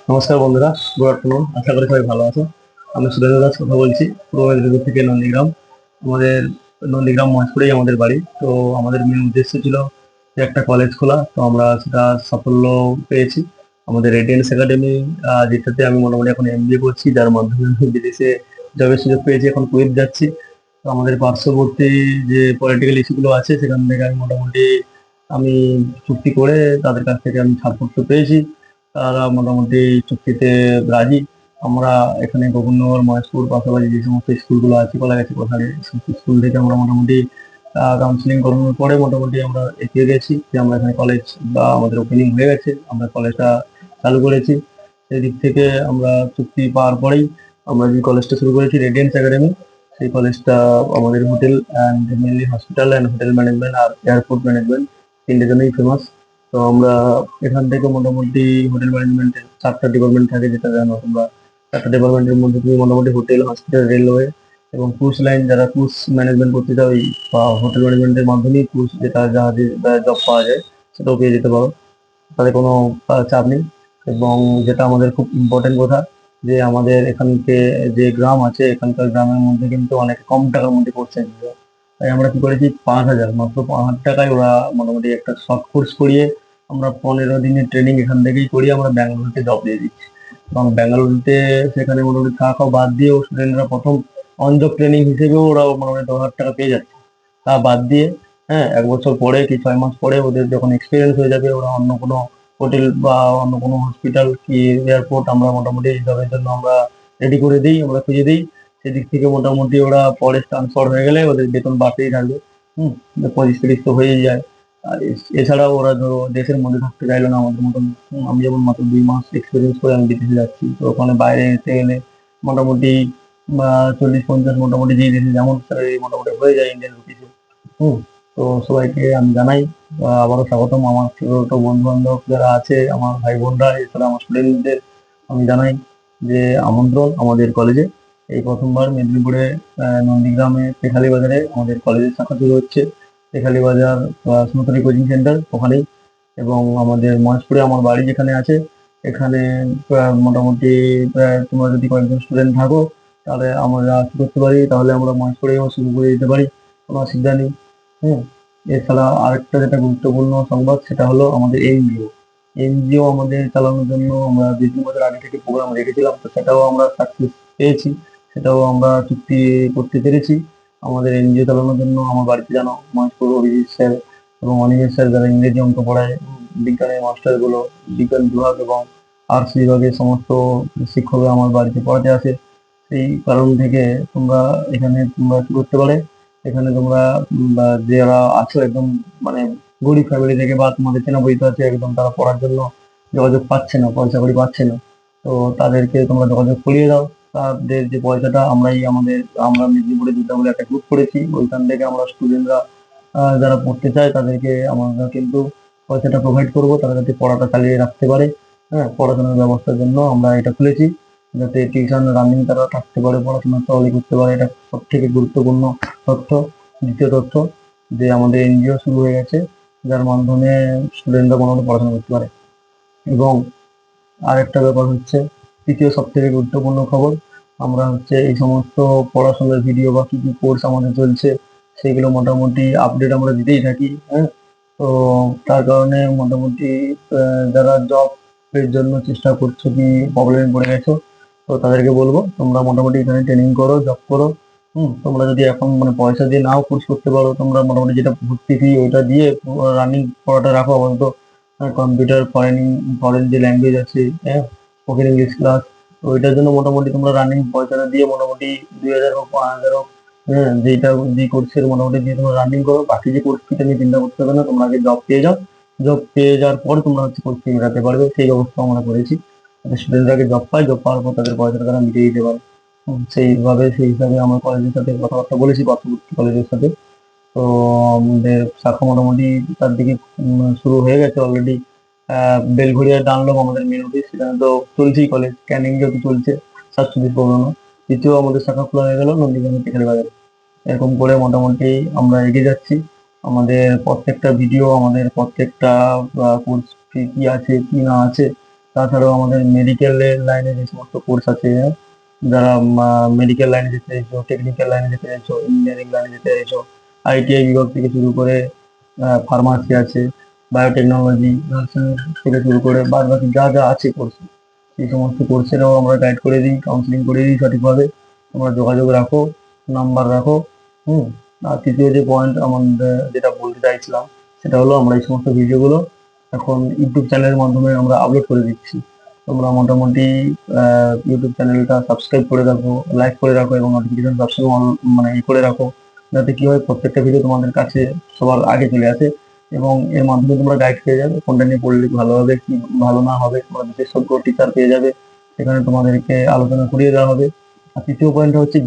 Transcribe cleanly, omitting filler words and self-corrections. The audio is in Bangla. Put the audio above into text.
নমস্কার বন্ধুরা, গুড আফটারনুন। আশা করি সবাই ভালো আছো। আমি সুরেন্দ্র দাস কথা বলছি, পূর্ব মেদিনীপুর থেকে নন্দীগ্রাম। আমাদের নন্দীগ্রাম মহেশপুরেই আমাদের বাড়ি। তো আমাদের মেন উদ্দেশ্য ছিল যে একটা কলেজ খোলা, তো আমরা সেটা সাফল্য পেয়েছি। আমাদের রেডিয়েন্স একাডেমি, যেটাতে আমি মোটামুটি এখন এমবিএ করছি, যার মাধ্যমে আমি বিদেশে জবের সুযোগ পেয়েছি, এখন কুয়েত যাচ্ছি। তো আমাদের পার্শ্ববর্তী যে পলিটিক্যাল ইস্যুগুলো আছে সেখান থেকে আমি মোটামুটি আমি চুক্তি করে তাদের কাছ থেকে আমি ছাড়পত্র পেয়েছি। তারা মোটামুটি চুক্তিতে রাজি। আমরা এখানে গোবিন্দনগর, মহেশপুর পাশাপাশি যে সমস্ত স্কুলগুলো আছে, কলাগাছি কোথায় স্কুল থেকে আমরা মোটামুটি কাউন্সিলিং করানোর পরে মোটামুটি আমরা এগিয়ে গেছি যে আমরা এখানে কলেজ বা আমাদের ওপেনিং হয়ে গেছে, আমরা কলেজটা চালু করেছি। সেই দিক থেকে আমরা চুক্তি পাওয়ার পরেই আমরা যে কলেজটা শুরু করেছি রেডিয়েন্স একাডেমি, সেই কলেজটা আমাদের hotel and mainly hospital and hotel management আর এয়ারপোর্ট ম্যানেজমেন্ট তিনটে জন্যই ফেমাস। তো আমরা এখান থেকে মোটামুটি হোটেল ম্যানেজমেন্টের 4টা ডিপার্টমেন্ট থাকে, যেটা জানো তোমরা। 4টা ডিপার্টমেন্টের মধ্যে তুমি মোটামুটি হোটেল, হসপিটাল, রেলওয়ে এবং ক্রুজ লাইন, যারা ক্রুজ ম্যানেজমেন্ট করতে চাও ওই বা হোটেল ম্যানেজমেন্টের মাধ্যমেই ক্রুজ যেটা জাহাজে জব পাওয়া যায় সেটাও পেয়ে যেতে পারো, তাদের কোনো চাপ নেই। এবং যেটা আমাদের খুব ইম্পর্টেন্ট কথা, যে আমাদের এখানকে যে গ্রাম আছে, এখানকার গ্রামের মধ্যে কিন্তু অনেক কম টাকার মধ্যে পড়ছে এগুলো। তাই আমরা কি করেছি, 5,000, মাত্র 5,000 টাকায় ওরা মোটামুটি একটা শর্ট কোর্স করিয়ে আমরা 15 দিনের ট্রেনিং এখান থেকেই করিয়ে আমরা ব্যাঙ্গালোরতে জব দিয়ে দিচ্ছি। এবং ব্যাঙ্গালোরতে সেখানে মোটামুটি থাকা খাওয়া বাদ দিয়েও স্টুডেন্টরা প্রথম অন জব ট্রেনিং হিসেবেও ওরা মোটামুটি 10,000 টাকা পেয়ে যাচ্ছে। তা বাদ দিয়ে, হ্যাঁ, 1 বছর পরে কি 6 মাস পরে ওদের যখন এক্সপিরিয়েন্স হয়ে যাবে, ওরা অন্য কোনো হোটেল বা অন্য কোনো হসপিটাল কি এয়ারপোর্ট আমরা মোটামুটি এই জবের জন্য আমরা রেডি করে দিই, আমরা খুঁজে দিই। সেদিক থেকে মোটামুটি ওরা পরে ট্রান্সফার হয়ে গেলে ওদের বেতন বাড়তেই থাকবে। হুম, 25-30 তো হয়েই যায়। আর এছাড়াও ওরা ধরো দেশের মধ্যে থাকতে চাইলো না আমাদের মতন। আমি যেমন মাত্র 2 মাস এক্সপিরিয়েন্স করে আমি বিদেশে যাচ্ছি, তো ওখানে বাইরে যেতে গেলে মোটামুটি 40-50 মোটামুটি যে দেশে যেমন স্যালারি মোটামুটি হয়ে যায় ইন্ডিয়ান রুপিসে। হুম। তো সবাইকে আমি জানাই আবারও স্বাগতম। আমার ছোট ছোট বন্ধু বান্ধব যারা আছে, আমার ভাই বোনরা, এছাড়া আমার স্টুডেন্টদের আমি জানাই যে আমন্ত্রণ আমাদের কলেজে। এই প্রথমবার মেদিনীপুরে নন্দীগ্রামে পেখালি বাজারে আমাদের কলেজের শাখা শুরু হচ্ছে। পেখালি বাজার স্নোতনী কোচিং সেন্টার ওখানেই। এবং আমাদের মহেশপুরে আমার বাড়ি যেখানে আছে, এখানে মোটামুটি তোমরা যদি কয়েকজন স্টুডেন্ট থাকো তাহলে আমরা কি করতে পারি, তাহলে আমরা মহেশপুরেও শুরু করে দিতে পারি, কোনো অসুবিধা নেই। হুম। এছাড়া আরেকটা যেটা গুরুত্বপূর্ণ সংবাদ, সেটা হলো আমাদের এনজিও। এনজিও আমাদের চালানোর জন্য আমরা 2-3 বছর আগে থেকে প্রোগ্রাম রেখেছিলাম, তো সেটাও আমরা সাকসেস পেয়েছি। সেটাও আমরা চুক্তি করতে পেরেছি। আমাদের এনজিও চালানোর জন্য আমার বাড়িতে জানো মহেশপুর অভিজিৎ স্যার এবং অনিমেষ স্যার, যারা ইংরেজি অঙ্ক পড়ায়, বিজ্ঞানের মাস্টারগুলো, বিজ্ঞান বিভাগ এবং আর্টস বিভাগের সমস্ত শিক্ষকরা আমার বাড়িতে পড়াতে আসে। সেই কারণ থেকে তোমরা এখানে তোমরা কি করতে পারে, এখানে তোমরা বা যারা আছো একদম মানে গরিব ফ্যামিলি থেকে বা তোমাদের চেনা পরিচিত আছে একদম, তারা পড়ার জন্য যোগাযোগ পাচ্ছে না, পয়সা কড়ি পাচ্ছে না, তো তাদেরকে তোমরা যোগাযোগ করিয়ে দাও। তাদের যে পয়সাটা আমরা মেদিনীপুরে দুটা বলে একটা গ্রুপ করেছি, ওইখান থেকে আমরা স্টুডেন্টরা যারা পড়তে চায় তাদেরকে আমরা কিন্তু পয়সাটা প্রোভাইড করবো, তারা যাতে পড়াটা চালিয়ে রাখতে পারে। হ্যাঁ, পড়াশোনার ব্যবস্থার জন্য আমরা এটা খুলেছি, যাতে টিউশন রানিং তারা থাকতে পারে, পড়াশোনা চালিয়ে করতে পারে। এটা সব থেকে গুরুত্বপূর্ণ তথ্য। দ্বিতীয় তথ্য, যে আমাদের এনজিও শুরু হয়ে গেছে, যার মাধ্যমে স্টুডেন্টরা কোনো পড়াশোনা করতে পারে। এবং আরেকটা ব্যাপার হচ্ছে, তৃতীয় সব থেকে গুরুত্বপূর্ণ খবর, আমরা হচ্ছে এই সমস্ত পড়াশোনার ভিডিও বা কি কি কোর্স আমাদের চলছে সেগুলো মোটামুটি আপডেট আমরা দিতেই থাকি। হ্যাঁ। তো তার কারণে মোটামুটি যারা জব এর জন্য চেষ্টা করছো কি প্রবলেমে পড়ে গেছো, তো তাদেরকে বলবো তোমরা মোটামুটি এখানে ট্রেনিং করো, জব করো। তোমরা যদি এখন মানে পয়সা দিয়ে নাও কোর্স করতে পারো, তোমরা মোটামুটি যেটা ভর্তি ফি ওইটা দিয়ে রানিং পড়াটা রাখো আপাতত। কম্পিউটার ফরেন যে ল্যাঙ্গুয়েজ আছে, হ্যাঁ, স্পোকেন ইংলিশ ক্লাস, ওইটার জন্য মোটামুটি তোমরা রানিং পয়সাটা দিয়ে মোটামুটি 2,000 হোক 5,000 হোক, হ্যাঁ, যেটা যে কোর্সের মোটামুটি দিয়ে তোমরা রানিং করো, বাকি যে কোর্স ফিটা নিয়ে চিন্তা করতে হবে না, তোমরা আগে জব পেয়ে যাও। জব পেয়ে যাওয়ার পর তোমরা হচ্ছে কোর্স ফি মেটাতে পারবে, সেই ব্যবস্থা আমরা করেছি। স্টুডেন্টরা আগে জব পায়, জব পাওয়ার পর তাদের পয়সাটা তারা মিটিয়ে দিতে পারে। সেইভাবে সেই হিসাবে আমরা কলেজের সাথে কথাবার্তা বলেছি, পার্শ্ববর্তী কলেজের সাথে। তো আমাদের শাখা মোটামুটি তার দিকে শুরু হয়ে গেছে অলরেডি। বেলঘড়িয়া ডানলপ আমাদের মেন অফিস, সেখানে তো চলছেই কলেজ, ক্যানিং যেহেতু চলছে 724 দ্বিতীয় আমাদের শাখা খোলা হয়ে গেল নন্দীগ্রামের টেকের বাজারে। এরকম করে মোটামুটি আমরা এগিয়ে যাচ্ছি। আমাদের প্রত্যেকটা ভিডিও, আমাদের প্রত্যেকটা কোর্স কি কি আছে কি না আছে, তাছাড়াও আমাদের মেডিকেলের লাইনে যে সমস্ত কোর্স আছে, যারা মেডিকেল লাইনে যেতে চাইছো, টেকনিক্যাল লাইনে যেতে চাইছো, ইঞ্জিনিয়ারিং লাইনে যেতে চাইছো, আইটিআই বিভাগ থেকে শুরু করে ফার্মাসি আছে, বায়োটেকনোলজি, নার্সিং থেকে শুরু করে বাদ বাকি যা যা আছে কোর্স, এই সমস্ত কোর্সেরও আমরা গাইড করে দিই, কাউন্সিলিং করে দিই সঠিকভাবে। তোমরা যোগাযোগ রাখো, নাম্বার রাখো। হুম। আর তৃতীয় যে পয়েন্ট আমাদের যেটা বলতে চাইছিলাম, সেটা হলো আমরা এই সমস্ত ভিডিওগুলো এখন ইউটিউব চ্যানেলের মাধ্যমে আমরা আপলোড করে দিচ্ছি। তোমরা মোটামুটি ইউটিউব চ্যানেলটা সাবস্ক্রাইব করে রাখো, লাইক করে রাখো এবং নোটিফিকেশন সবসময় মানে করে রাখো, যাতে কি হয় প্রত্যেকটা ভিডিও তোমাদের কাছে সবার আগে চলে আসে এবং এর মাধ্যমে তোমরা গাইড পেয়ে যাবে কোনটা নিয়ে পড়লে ভালো হবে কি ভালো না হবে। তোমরা বিশেষজ্ঞ টিচার পেয়ে যাবে, সেখানে তোমাদেরকে আলোচনা করিয়ে দেওয়া হবে। আর তৃতীয় পয়েন্টটা হচ্ছে